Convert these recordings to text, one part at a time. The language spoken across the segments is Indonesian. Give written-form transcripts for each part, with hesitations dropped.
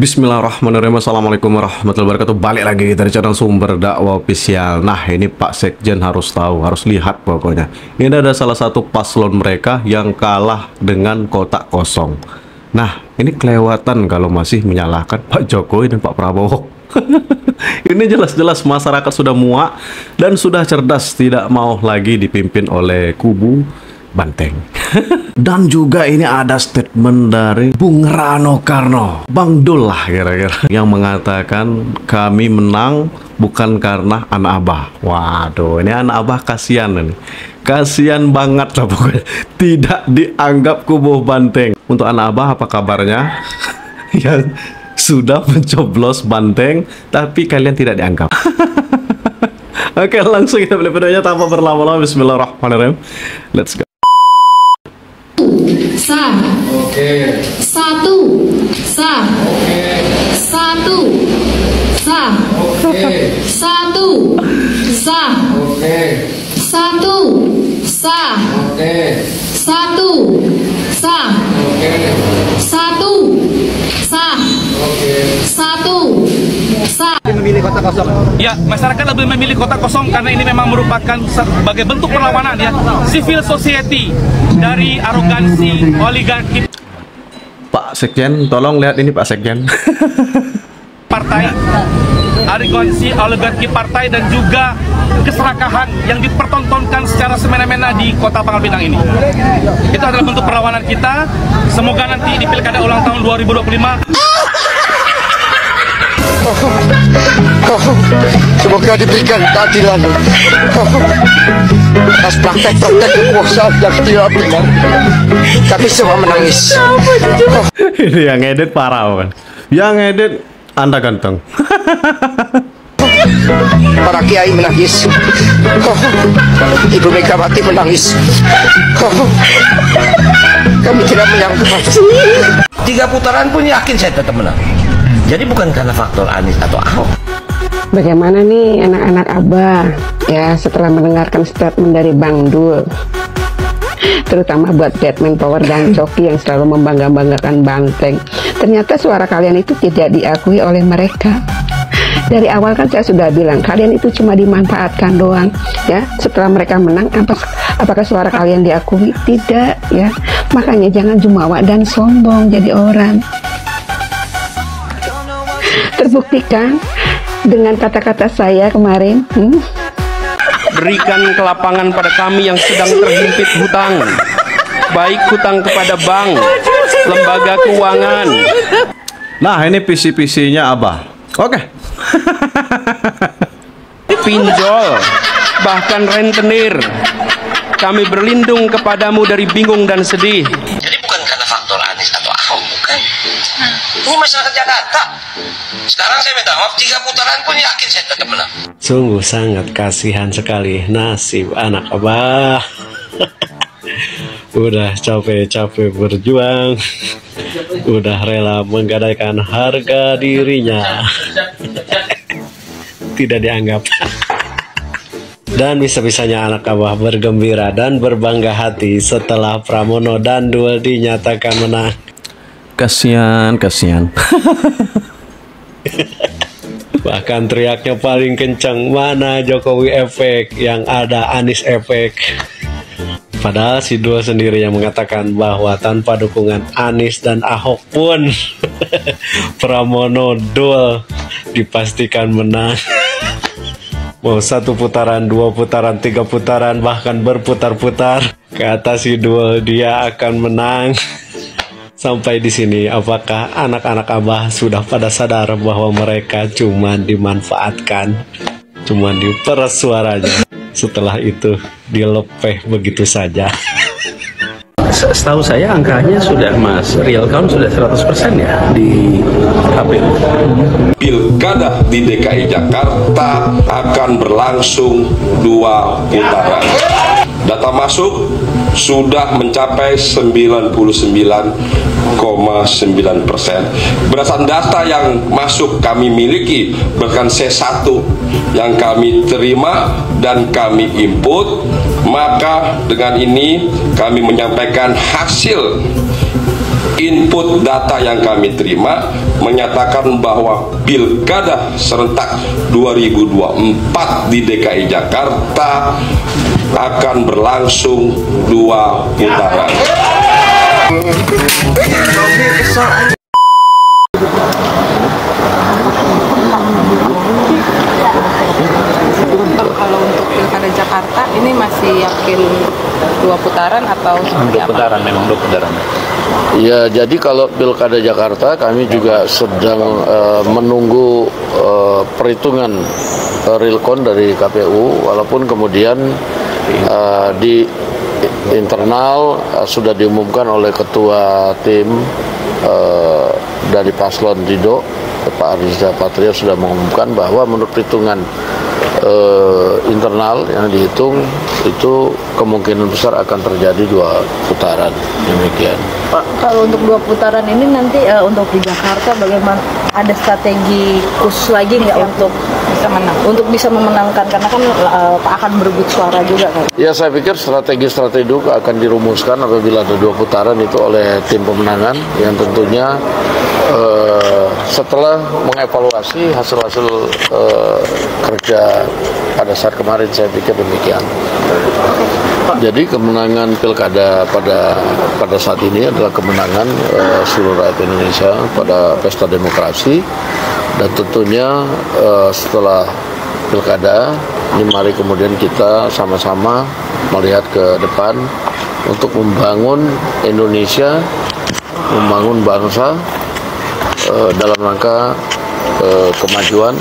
Bismillahirrahmanirrahim. Assalamualaikum warahmatullahi wabarakatuh. Balik lagi kita di channel Sumber Dakwah Official. Nah, ini Pak Sekjen harus tahu, harus lihat pokoknya. Ini ada salah satu paslon mereka yang kalah dengan kotak kosong. Nah, ini kelewatan kalau masih menyalahkan Pak Jokowi dan Pak Prabowo. Ini jelas-jelas masyarakat sudah muak dan sudah cerdas, tidak mau lagi dipimpin oleh kubu Banteng. Dan juga ini ada statement dari Bung Rano Karno, Bang Dul lah kira-kira, yang mengatakan kami menang bukan karena anak abah. Waduh, ini anak abah kasihan ini. Kasihan banget lah pokoknya. Tidak dianggap kubu Banteng. Untuk anak abah apa kabarnya? Yang sudah mencoblos Banteng tapi kalian tidak dianggap. Oke, langsung kita beli videonya tanpa berlama-lama. Bismillahirrahmanirrahim. Let's go. Sah. Oke. Satu. Sah. Oke. Satu. Sah. Oke. Satu. Sah. Oke. Satu. Sah. Oke. Satu. Sah. Oke. Satu. Sah. Oke. Satu. Sah. Memilih kota kosong. Ya, masyarakat lebih memilih kota kosong karena ini memang merupakan sebagai bentuk perlawanan ya, civil society dari arogansi oligarki Pak Sekjen, tolong lihat ini Pak Sekjen. partai, arogansi oligarki partai dan juga keserakahan yang dipertontonkan secara semena-mena di Kota Pangkal Pinang ini. Itu adalah bentuk perlawanan kita. Semoga nanti di Pilkada ulang tahun 2025 semoga diberikan keadilan atas praktek-praktek kekuasaan yang tidak benar. Kami semua menangis. Ini yang edit parah kan? Yang edit Anda ganteng. Para kiai menangis. Ibu Megawati menangis. Kami tidak menyangka. 3 putaran pun yakin saya tetap menang. Jadi bukan karena faktor Anies atau Ahok. Bagaimana nih anak-anak Abah ya setelah mendengarkan statement dari Bang Dul, terutama buat Batman Power dan Coki yang selalu membangga-banggakan Banteng. Ternyata suara kalian itu tidak diakui oleh mereka. Dari awal kan saya sudah bilang kalian itu cuma dimanfaatkan doang ya. Setelah mereka menang, apakah suara kalian diakui? Tidak ya. Makanya jangan jumawa dan sombong jadi orang. Terbuktikan dengan kata-kata saya kemarin. Berikan kelapangan pada kami yang sedang terhimpit hutang, baik hutang kepada bank, lembaga keuangan. Nah, ini PC-PC-nya Abah. Oke. Pinjol, bahkan rentenir. Kami berlindung kepadamu dari bingung dan sedih. Jadi bukan karena faktor Anies atau Ahok, bukan. Ini masyarakat Jakarta. Sekarang saya minta maaf, 3 putaran pun yakin saya tetap menang. Sungguh sangat kasihan sekali nasib anak Abah. Udah capek-capek berjuang, udah rela menggadaikan harga dirinya, tidak dianggap. Dan bisa-bisanya anak Abah bergembira dan berbangga hati setelah Pramono dan Dul dinyatakan menang. Kasihan. Bahkan teriaknya paling kencang, mana Jokowi efek, yang ada Anies efek. Padahal si Dul sendiri yang mengatakan bahwa tanpa dukungan Anies dan Ahok pun Pramono Dul dipastikan menang. Mau 1 putaran, 2 putaran, 3 putaran, bahkan berputar-putar, kata si Dul dia akan menang. Sampai di sini, apakah anak-anak Abah sudah pada sadar bahwa mereka cuma dimanfaatkan, cuma diperas suaranya, setelah itu dilepeh begitu saja? Setahu saya angkanya sudah real count sudah 100% ya di KPU. Pilkada di DKI Jakarta akan berlangsung 2 putaran. Data masuk sudah mencapai 99,9%. Berdasarkan data yang masuk kami miliki, bahkan C1 yang kami terima dan kami input, maka dengan ini kami menyampaikan hasil Input data yang kami terima menyatakan bahwa Pilkada serentak 2024 di DKI Jakarta akan berlangsung 2 putaran. Kalau untuk Pilkada Jakarta ini masih yakin 2 putaran atau seperti apa? 2 putaran, memang 2 putaran. Ya, jadi kalau Pilkada Jakarta kami juga sedang menunggu perhitungan realcon dari KPU, walaupun kemudian di internal sudah diumumkan oleh ketua tim dari Paslon Ridho, Pak Ariza Patria sudah mengumumkan bahwa menurut perhitungan internal yang dihitung itu kemungkinan besar akan terjadi 2 putaran, demikian. Pak, kalau untuk 2 putaran ini nanti untuk di Jakarta bagaimana, ada strategi khusus lagi nggak untuk bisa menang, untuk bisa memenangkan, karena kan akan berebut suara juga kan? Ya, saya pikir strategi-strategi itu akan dirumuskan apabila ada 2 putaran itu oleh tim pemenangan yang tentunya setelah mengevaluasi hasil-hasil kerja pada saat kemarin, saya pikir demikian. Jadi kemenangan pilkada pada saat ini adalah kemenangan seluruh rakyat Indonesia pada pesta demokrasi, dan tentunya setelah pilkada ini mari kemudian kita sama-sama melihat ke depan untuk membangun Indonesia, membangun bangsa dalam rangka kemajuan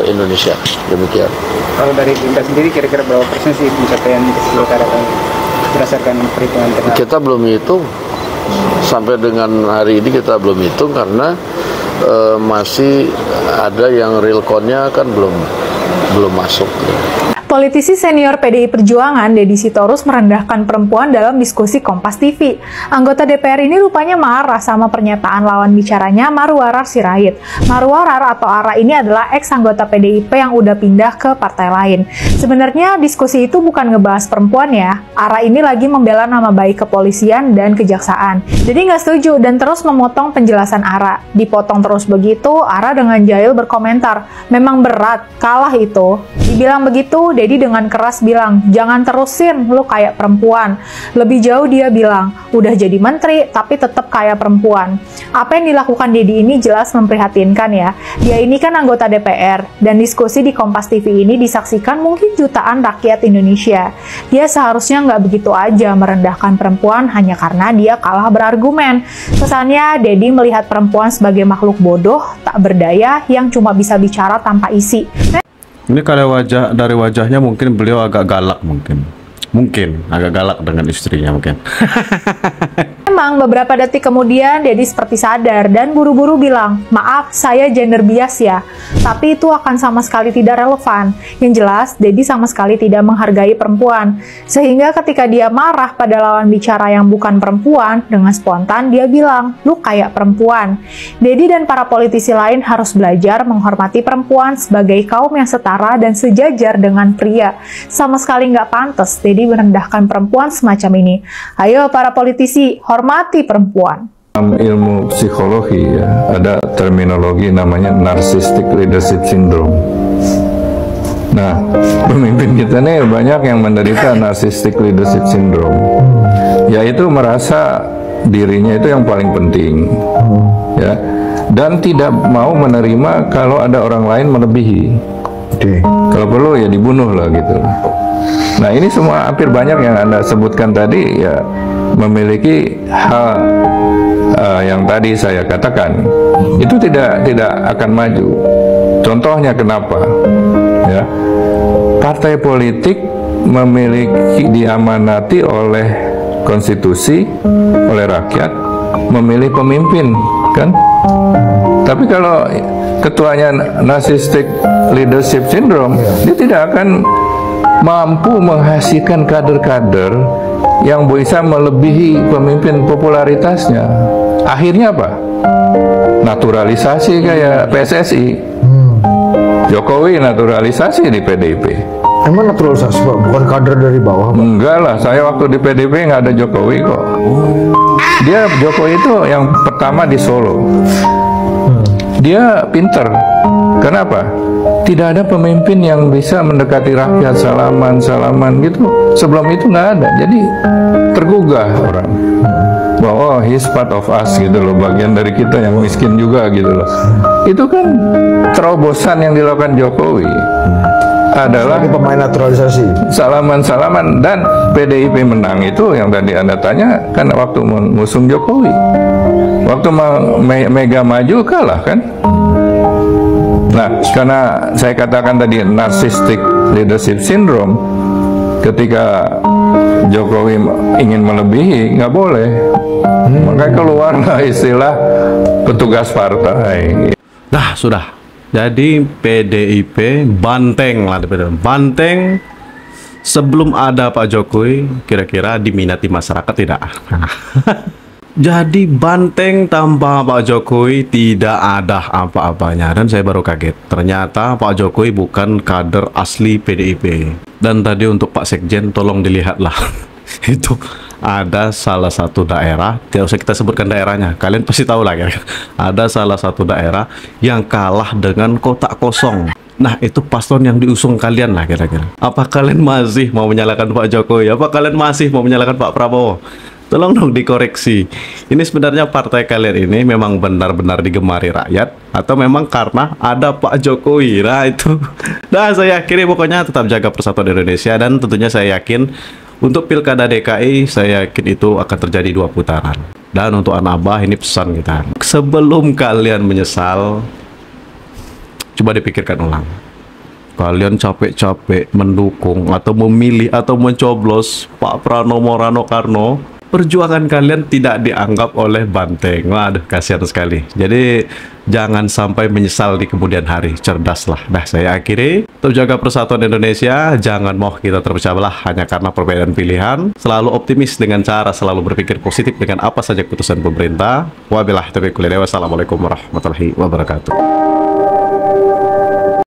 Indonesia, demikian. Kalau dari Bunda sendiri kira-kira berapa persen sih pencapaian pilkada berdasarkan perhitungan internal? Kita belum hitung, sampai dengan hari ini kita belum hitung karena masih ada yang realconnya kan belum masuk. Politisi senior PDI Perjuangan, Deddy Sitorus, merendahkan perempuan dalam diskusi Kompas TV. Anggota DPR ini rupanya marah sama pernyataan lawan bicaranya, Marwarar Sirait. Marwarar atau Ara ini adalah ex-anggota PDIP yang udah pindah ke partai lain. Sebenarnya diskusi itu bukan ngebahas perempuan ya. Ara ini lagi membela nama baik kepolisian dan kejaksaan. Jadi nggak setuju dan terus memotong penjelasan Ara. Dipotong terus begitu, Ara dengan jahil berkomentar, memang berat, kalah itu. Dibilang begitu, Deddy dengan keras bilang, jangan terusin, lu kayak perempuan. Lebih jauh dia bilang, udah jadi menteri tapi tetap kayak perempuan. Apa yang dilakukan Deddy ini jelas memprihatinkan ya. Dia ini kan anggota DPR, dan diskusi di Kompas TV ini disaksikan mungkin jutaan rakyat Indonesia. Dia seharusnya nggak begitu aja merendahkan perempuan hanya karena dia kalah berargumen. Kesannya Deddy melihat perempuan sebagai makhluk bodoh, tak berdaya, yang cuma bisa bicara tanpa isi. Ini kalau dari wajahnya mungkin beliau agak galak, mungkin agak galak dengan istrinya mungkin. Memang beberapa detik kemudian Deddy seperti sadar dan buru-buru bilang, maaf saya gender bias ya, tapi itu akan sama sekali tidak relevan. Yang jelas Deddy sama sekali tidak menghargai perempuan, sehingga ketika dia marah pada lawan bicara yang bukan perempuan, dengan spontan dia bilang, lu kayak perempuan. Deddy dan para politisi lain harus belajar menghormati perempuan sebagai kaum yang setara dan sejajar dengan pria. Sama sekali nggak pantas Deddy merendahkan perempuan semacam ini. Ayo para politisi, hormati perempuan. Dalam ilmu psikologi ya, ada terminologi namanya narcissistic leadership syndrome. Nah, pemimpin kita nih banyak yang menderita narcissistic leadership syndrome, yaitu merasa dirinya itu yang paling penting, ya, dan tidak mau menerima kalau ada orang lain melebihi. Kalau perlu ya dibunuh lah gitu. Nah, ini semua hampir banyak yang Anda sebutkan tadi ya memiliki hal yang tadi saya katakan, itu tidak akan maju. Contohnya kenapa? Ya, partai politik memiliki, diamanati oleh konstitusi, oleh rakyat, memilih pemimpin, kan? Tapi kalau ketuanya narcissistic leadership syndrome, dia tidak akan mampu menghasilkan kader-kader yang bisa melebihi pemimpin popularitasnya. Akhirnya apa? Naturalisasi kayak PSSI. Jokowi naturalisasi di PDIP. Emang naturalisasi Pak? Bukan kader dari bawah Pak? Enggak lah, saya waktu di PDIP nggak ada Jokowi kok. Dia Jokowi itu yang pertama di Solo. Dia pinter. Kenapa? Tidak ada pemimpin yang bisa mendekati rakyat salaman gitu. Sebelum itu nggak ada. Jadi tergugah orang bahwa he's part of us gitu loh, bagian dari kita yang miskin juga gitu loh. Itu kan terobosan yang dilakukan Jokowi adalah pemain naturalisasi, salaman dan PDIP menang itu yang tadi Anda tanya kan waktu mengusung Jokowi. Waktu Mega maju kalah kan. Nah, karena saya katakan tadi narcissistic leadership syndrome, ketika Jokowi ingin melebihi nggak boleh, makanya keluarlah istilah petugas partai. Nah, sudah. Jadi PDIP banteng lah, banteng sebelum ada Pak Jokowi, kira-kira diminati masyarakat tidak? Jadi banteng tanpa Pak Jokowi tidak ada apa-apanya, dan saya baru kaget. Ternyata Pak Jokowi bukan kader asli PDIP. Dan tadi untuk Pak Sekjen, tolong dilihatlah. Itu ada salah satu daerah, tidak usah kita sebutkan daerahnya, kalian pasti tahu lah ya. Ada salah satu daerah yang kalah dengan kotak kosong. Nah, itu paslon yang diusung kalian lah kira-kira. Apa kalian masih mau menyalahkan Pak Jokowi? Apa kalian masih mau menyalahkan Pak Prabowo? Tolong dong dikoreksi. Ini sebenarnya partai kalian ini memang benar-benar digemari rakyat, atau memang karena ada Pak Jokowi? Nah itu. Nah, saya akhiri pokoknya tetap jaga persatuan Indonesia, dan tentunya saya yakin untuk Pilkada DKI, saya yakin itu akan terjadi 2 putaran. Dan untuk anak abah, ini pesan kita. Sebelum kalian menyesal, coba dipikirkan ulang. Kalian capek-capek mendukung atau memilih atau mencoblos Pak Pranowo Rano Karno, perjuangan kalian tidak dianggap oleh banteng. Waduh, kasihan sekali. Jadi jangan sampai menyesal di kemudian hari. Cerdaslah. Nah, saya akhiri. Tetap jaga persatuan Indonesia. Jangan mau kita terpecah belah hanya karena perbedaan pilihan. Selalu optimis dengan cara selalu berpikir positif dengan apa saja keputusan pemerintah. Wabillahi taufiq wal hidayah. Wassalamualaikum warahmatullahi wabarakatuh.